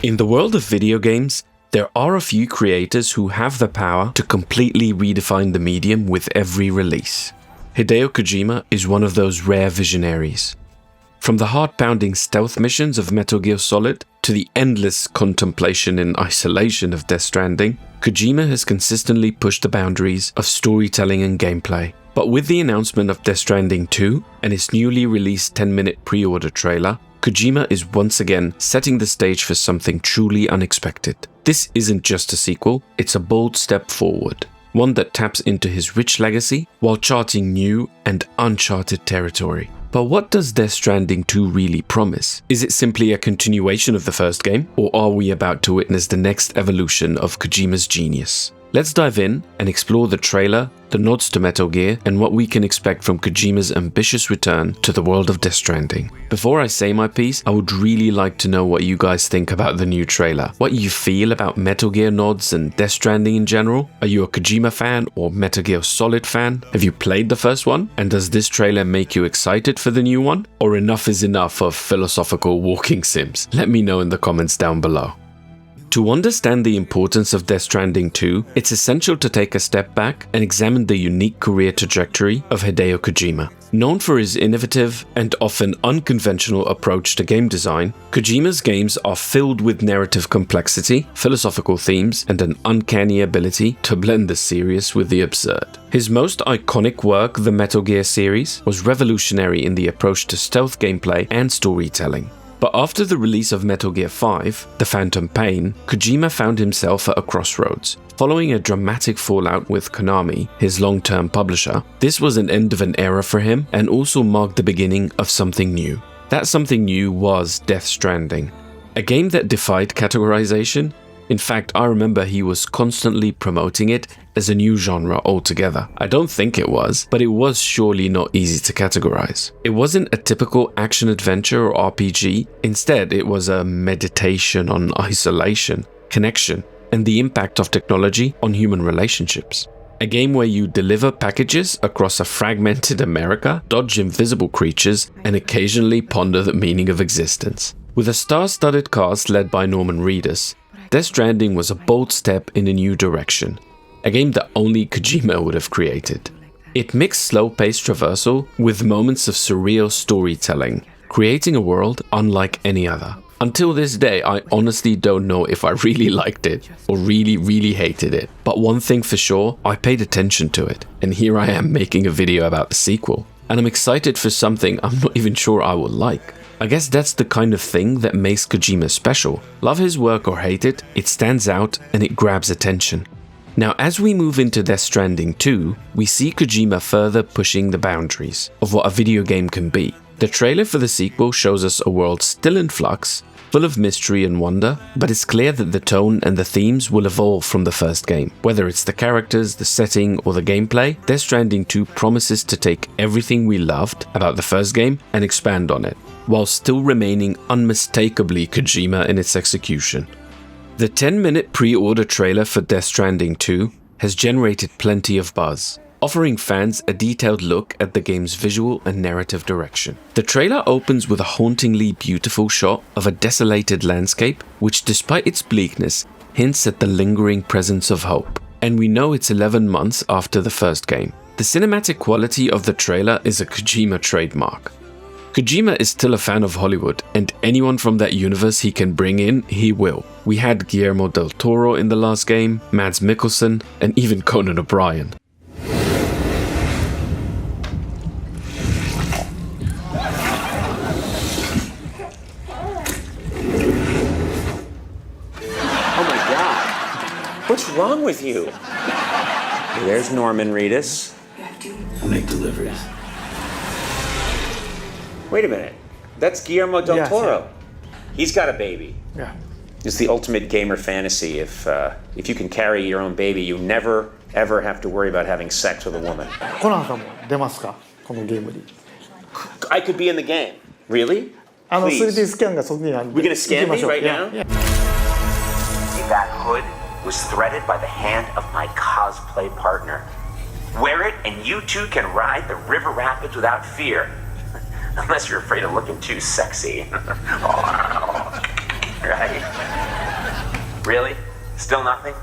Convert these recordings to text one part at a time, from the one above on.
In the world of video games, there are a few creators who have the power to completely redefine the medium with every release. Hideo Kojima is one of those rare visionaries. From the heart-pounding stealth missions of Metal Gear Solid to the endless contemplation and isolation of Death Stranding, Kojima has consistently pushed the boundaries of storytelling and gameplay. But with the announcement of Death Stranding 2 and its newly released 10-minute pre-order trailer, Kojima is once again setting the stage for something truly unexpected. This isn't just a sequel, it's a bold step forward. One that taps into his rich legacy while charting new and uncharted territory. But what does Death Stranding 2 really promise? Is it simply a continuation of the first game, or are we about to witness the next evolution of Kojima's genius? Let's dive in and explore the trailer, the nods to Metal Gear, and what we can expect from Kojima's ambitious return to the world of Death Stranding. Before I say my piece, I would really like to know what you guys think about the new trailer. What you feel about Metal Gear nods and Death Stranding in general? Are you a Kojima fan or Metal Gear Solid fan? Have you played the first one? And does this trailer make you excited for the new one? Or enough is enough of philosophical walking sims? Let me know in the comments down below. To understand the importance of Death Stranding 2, it's essential to take a step back and examine the unique career trajectory of Hideo Kojima. Known for his innovative and often unconventional approach to game design, Kojima's games are filled with narrative complexity, philosophical themes, and an uncanny ability to blend the serious with the absurd. His most iconic work, the Metal Gear series, was revolutionary in the approach to stealth gameplay and storytelling. But after the release of Metal Gear 5, The Phantom Pain, Kojima found himself at a crossroads. Following a dramatic fallout with Konami, his long-term publisher, this was an end of an era for him and also marked the beginning of something new. That something new was Death Stranding, a game that defied categorization. In fact, I remember he was constantly promoting it as a new genre altogether. I don't think it was, but it was surely not easy to categorize. It wasn't a typical action-adventure or RPG. Instead, it was a meditation on isolation, connection, and the impact of technology on human relationships. A game where you deliver packages across a fragmented America, dodge invisible creatures, and occasionally ponder the meaning of existence. With a star-studded cast led by Norman Reedus, Death Stranding was a bold step in a new direction, a game that only Kojima would have created. It mixed slow-paced traversal with moments of surreal storytelling, creating a world unlike any other. Until this day, I honestly don't know if I really liked it or really hated it. But one thing for sure, I paid attention to it, and here I am making a video about the sequel. And I'm excited for something I'm not even sure I will like. I guess that's the kind of thing that makes Kojima special. Love his work or hate it, it stands out and it grabs attention. Now, as we move into Death Stranding 2, we see Kojima further pushing the boundaries of what a video game can be. The trailer for the sequel shows us a world still in flux, full of mystery and wonder, but it's clear that the tone and the themes will evolve from the first game. Whether it's the characters, the setting, or the gameplay, Death Stranding 2 promises to take everything we loved about the first game and expand on it, while still remaining unmistakably Kojima in its execution. The 10-minute pre-order trailer for Death Stranding 2 has generated plenty of buzz, offering fans a detailed look at the game's visual and narrative direction. The trailer opens with a hauntingly beautiful shot of a desolated landscape, which despite its bleakness, hints at the lingering presence of hope. And we know it's 11 months after the first game. The cinematic quality of the trailer is a Kojima trademark. Kojima is still a fan of Hollywood, and anyone from that universe he can bring in, he will. We had Guillermo del Toro in the last game, Mads Mikkelsen, and even Conan O'Brien. Oh my God! What's wrong with you? There's Norman Reedus. I make deliveries. Wait a minute. That's Guillermo del Toro. He's got a baby. Yeah. It's the ultimate gamer fantasy. If you can carry your own baby, you never ever have to worry about having sex with a woman. コナンさんも出ますかこのゲームに I could be in the game. Really? 3D Please. スキャンがそこにあるんで We're gonna scan 行きま me しょう right now? Yeah. That hood was threaded by the hand of my cosplay partner. Wear it and you too can ride the river rapids without fear. Unless you're afraid of looking too sexy. Right? Really? Still nothing?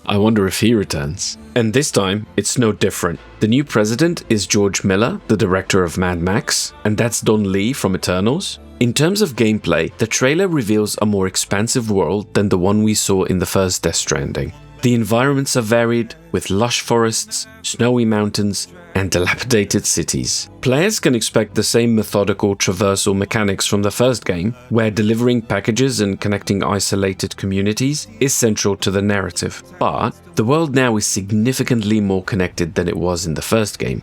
I wonder if he returns. And this time, it's no different. The new president is George Miller, the director of Mad Max, and that's Don Lee from Eternals. In terms of gameplay, the trailer reveals a more expansive world than the one we saw in the first Death Stranding. The environments are varied, with lush forests, snowy mountains, and dilapidated cities. Players can expect the same methodical traversal mechanics from the first game, where delivering packages and connecting isolated communities is central to the narrative. But the world now is significantly more connected than it was in the first game.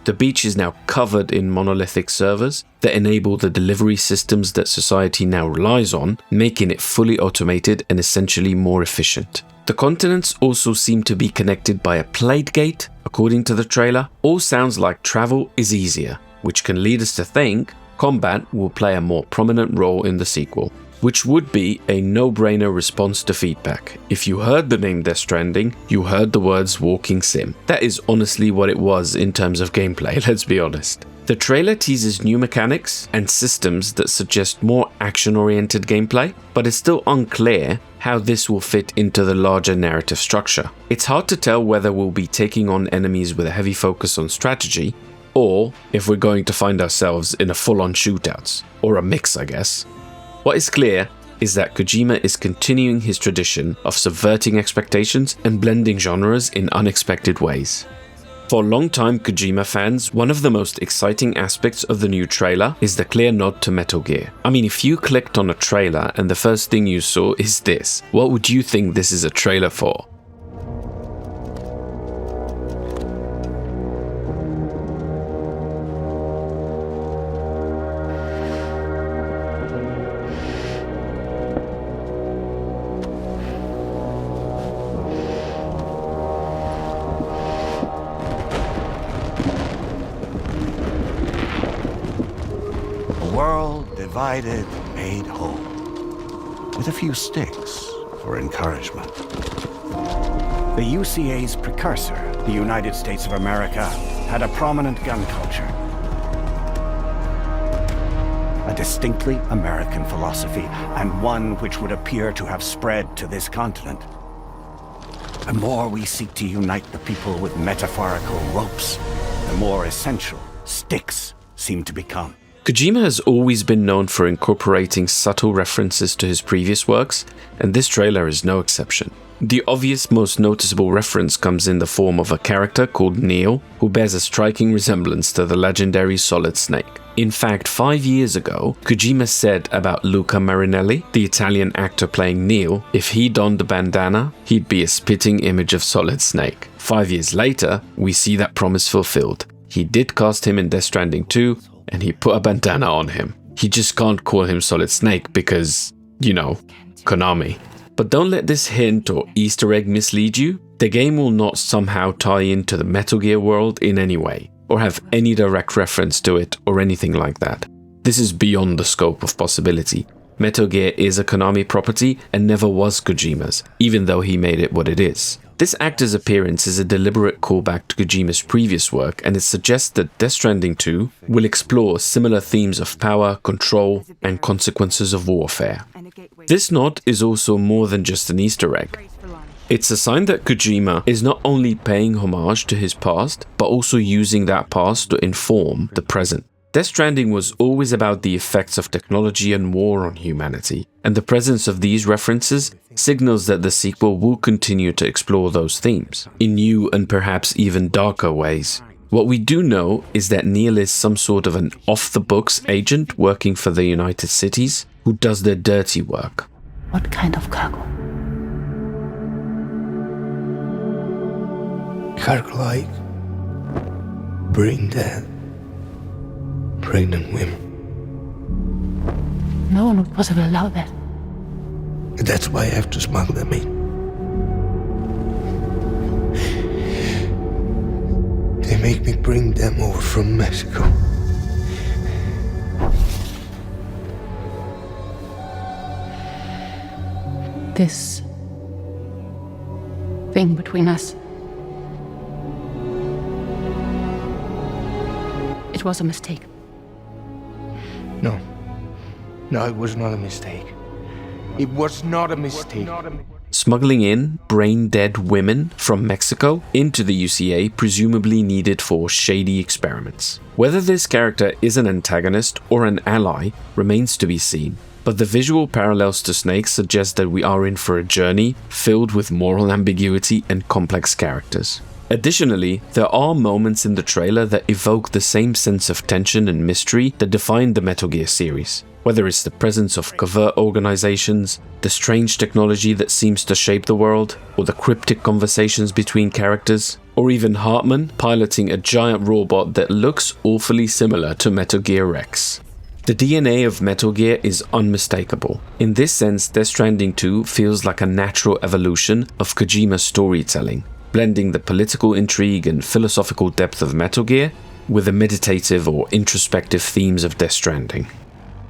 The beach is now covered in monolithic servers that enable the delivery systems that society now relies on, making it fully automated and essentially more efficient. The continents also seem to be connected by a plague gate. According to the trailer, all sounds like travel is easier, which can lead us to think combat will play a more prominent role in the sequel, which would be a no-brainer response to feedback. If you heard the name Death Stranding, you heard the words walking sim. That is honestly what it was in terms of gameplay, let's be honest. The trailer teases new mechanics and systems that suggest more action-oriented gameplay, but it's still unclear how this will fit into the larger narrative structure. It's hard to tell whether we'll be taking on enemies with a heavy focus on strategy, or if we're going to find ourselves in a full-on shootouts, or a mix, I guess. What is clear is that Kojima is continuing his tradition of subverting expectations and blending genres in unexpected ways. For long-time Kojima fans, one of the most exciting aspects of the new trailer is the clear nod to Metal Gear. I mean, if you clicked on a trailer and the first thing you saw is this, what would you think this is a trailer for? Divided, made whole, with a few sticks for encouragement. The UCA's precursor, the United States of America, had a prominent gun culture. A distinctly American philosophy, and one which would appear to have spread to this continent. The more we seek to unite the people with metaphorical ropes, the more essential sticks seem to become. Kojima has always been known for incorporating subtle references to his previous works, and this trailer is no exception. The obvious, most noticeable reference comes in the form of a character called Neil, who bears a striking resemblance to the legendary Solid Snake. In fact, 5 years ago, Kojima said about Luca Marinelli, the Italian actor playing Neil, if he donned a bandana, he'd be a spitting image of Solid Snake. 5 years later, we see that promise fulfilled. He did cast him in Death Stranding 2, and he put a bandana on him. He just can't call him Solid Snake because, you know, Konami. But don't let this hint or Easter egg mislead you. The game will not somehow tie into the Metal Gear world in any way, or have any direct reference to it or anything like that. This is beyond the scope of possibility. Metal Gear is a Konami property and never was Kojima's, even though he made it what it is. This actor's appearance is a deliberate callback to Kojima's previous work, and it suggests that Death Stranding 2 will explore similar themes of power, control, and consequences of warfare. This nod is also more than just an Easter egg. It's a sign that Kojima is not only paying homage to his past, but also using that past to inform the present. Death Stranding was always about the effects of technology and war on humanity, and the presence of these references signals that the sequel will continue to explore those themes, in new and perhaps even darker ways. What we do know is that Neil is some sort of an off-the-books agent working for the United Cities who does their dirty work. What kind of cargo? Cargo like bring dead, pregnant women. No one would possibly allow that. That's why I have to smuggle them in. They make me bring them over from Mexico. This thing between us. It was a mistake. No. No, it was not a mistake. It was not a mistake. Smuggling in brain-dead women from Mexico into the UCA, presumably needed for shady experiments. Whether this character is an antagonist or an ally remains to be seen, but the visual parallels to Snake suggest that we are in for a journey filled with moral ambiguity and complex characters. Additionally, there are moments in the trailer that evoke the same sense of tension and mystery that defined the Metal Gear series. Whether it's the presence of covert organizations, the strange technology that seems to shape the world, or the cryptic conversations between characters, or even Hartman piloting a giant robot that looks awfully similar to Metal Gear Rex. The DNA of Metal Gear is unmistakable. In this sense, Death Stranding 2 feels like a natural evolution of Kojima's storytelling, blending the political intrigue and philosophical depth of Metal Gear with the meditative or introspective themes of Death Stranding.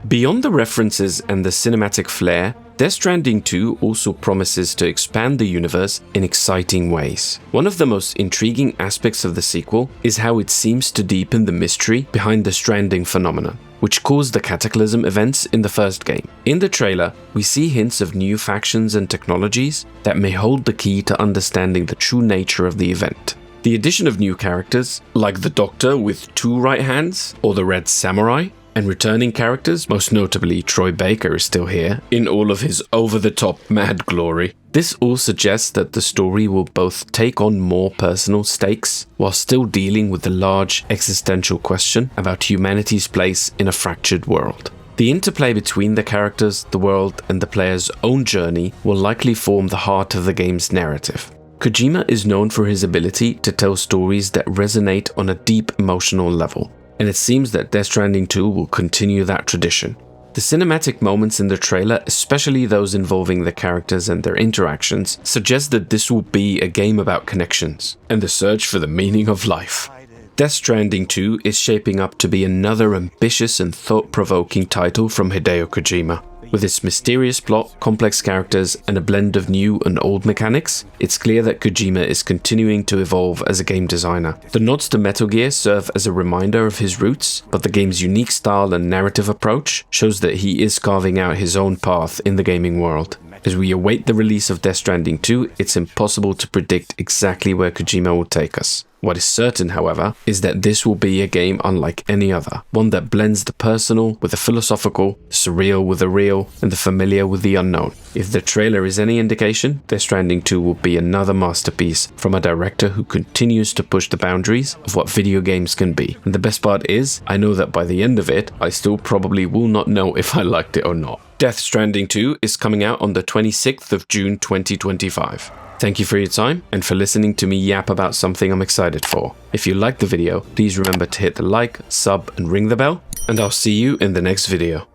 Beyond the references and the cinematic flair, Death Stranding 2 also promises to expand the universe in exciting ways. One of the most intriguing aspects of the sequel is how it seems to deepen the mystery behind the Stranding phenomenon, which caused the Cataclysm events in the first game. In the trailer, we see hints of new factions and technologies that may hold the key to understanding the true nature of the event. The addition of new characters, like the Doctor with 2 right hands, or the Red Samurai, and returning characters, most notably Troy Baker is still here, in all of his over-the-top mad glory. This all suggests that the story will both take on more personal stakes, while still dealing with the large existential question about humanity's place in a fractured world. The interplay between the characters, the world, and the player's own journey will likely form the heart of the game's narrative. Kojima is known for his ability to tell stories that resonate on a deep emotional level, and it seems that Death Stranding 2 will continue that tradition. The cinematic moments in the trailer, especially those involving the characters and their interactions, suggest that this will be a game about connections and the search for the meaning of life. Death Stranding 2 is shaping up to be another ambitious and thought-provoking title from Hideo Kojima. With its mysterious plot, complex characters, and a blend of new and old mechanics, it's clear that Kojima is continuing to evolve as a game designer. The nods to Metal Gear serve as a reminder of his roots, but the game's unique style and narrative approach shows that he is carving out his own path in the gaming world. As we await the release of Death Stranding 2, it's impossible to predict exactly where Kojima will take us. What is certain, however, is that this will be a game unlike any other, one that blends the personal with the philosophical, the surreal with the real, and the familiar with the unknown. If the trailer is any indication, Death Stranding 2 will be another masterpiece from a director who continues to push the boundaries of what video games can be. And the best part is, I know that by the end of it, I still probably will not know if I liked it or not. Death Stranding 2 is coming out on the 26th of June 2025. Thank you for your time and for listening to me yap about something I'm excited for. If you liked the video, please remember to hit the like, sub, and ring the bell, and I'll see you in the next video.